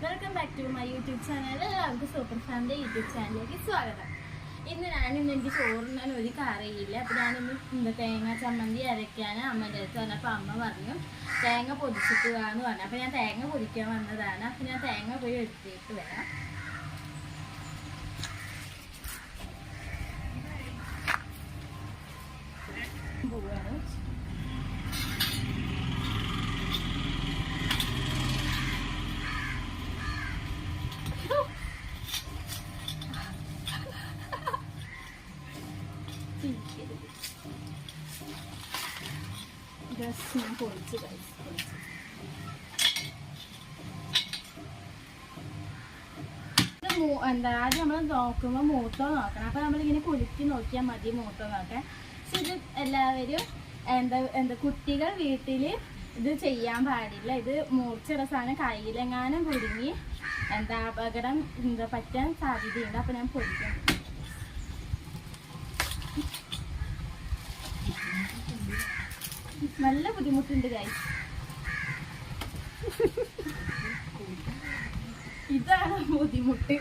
Welcome back to my YouTube channel. എല്ലാവർക്കും super family YouTube ചാനലിലേക്ക് സ്വാഗതം. ഞാനിന്ന് എനിക്ക് ചോറിനാൻ ഒരു കറിയില്ല. അപ്പോൾ ഞാനിന്ന് തേങ്ങ ചമ്മന്തി അരയ്ക്കാണ് അമ്മൻ്റെ അടുത്ത് വന്നപ്പോൾ അമ്മ പറഞ്ഞു തേങ്ങ പൊതിച്ചിട്ട് പോകാമെന്ന് പറഞ്ഞു. അപ്പോൾ ഞാൻ തേങ്ങ പൊതിക്കാൻ വന്നതാണ്. അപ്പോൾ ഞാൻ തേങ്ങ പോയി എടുത്തിട്ട് വരാം. പോവാണ്. ഞാൻ പൊളിച്ച് ആദ്യം നമ്മൾ നോക്കുമ്പോൾ മൂത്തോ നോക്കണം. അപ്പോൾ നമ്മളിങ്ങനെ കുലുക്കി നോക്കിയാൽ മതി മൂത്തോ നോക്കാൻ. പക്ഷെ ഇത് എല്ലാവരും കുട്ടികൾ വീട്ടിൽ ഇത് ചെയ്യാൻ പാടില്ല. ഇത് മൂർച്ചയുടെ സാധനം കയ്യിലെങ്ങാനും കുടുങ്ങി അപകടം പറ്റാൻ സാധ്യതയുണ്ട്. അപ്പോൾ ഞാൻ പൊളിക്കാം. നല്ല ബുദ്ധിമുട്ടുണ്ട് ഗൈസ്. ഇതാണ് ബുദ്ധിമുട്ട്.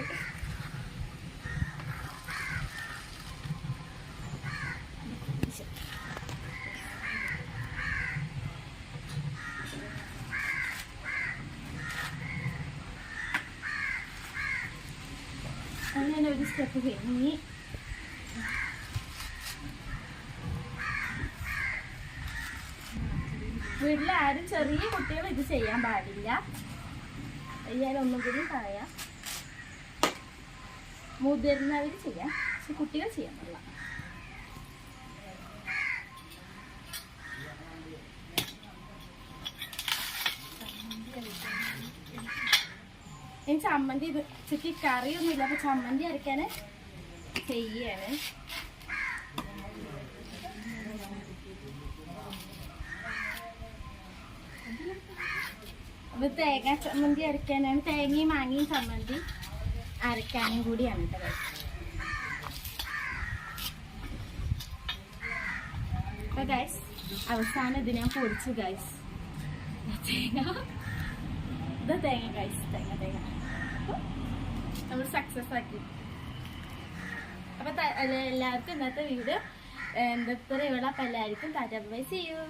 അങ്ങനെ ഒരു സ്റ്റെപ്പ് കഴിഞ്ഞ് വീട്ടിലാരും ചെറിയ കുട്ടികൾ ഇത് ചെയ്യാൻ പാടില്ല. ഞാൻ ഒന്നും കൂടി പറയാം, മുതിർന്നവർ ചെയ്യാം, പക്ഷെ കുട്ടികൾ ചെയ്യാൻ പാടില്ല. എനിക്ക് ചമ്മന്തി ഇത് ഉച്ചയ്ക്ക് കറിയൊന്നുമില്ല. അപ്പൊ ചമ്മന്തി അരയ്ക്കാൻ ചെയ്യാണ്. അപ്പൊ തേങ്ങ ചമ്മന്തി അരയ്ക്കാനാണ്. തേങ്ങയും മാങ്ങയും ചമ്മന്തി അരയ്ക്കാനും കൂടിയാണ് കേട്ടോ. അപ്പൊ ഗൈസ് അവസാനം ഇത് ഞാൻ പൊടിച്ചു ഗൈസ്. തേങ്ങ ഗൈസ്, തേങ്ങ നമ്മൾ സക്സസ് ആക്കി. അപ്പൊ എല്ലാവർക്കും ഇന്നത്തെ വീഡിയോ ഇത്രയുള്ള. അപ്പൊ എല്ലാവർക്കും ടാറ്റാ ബൈ, സീ യു.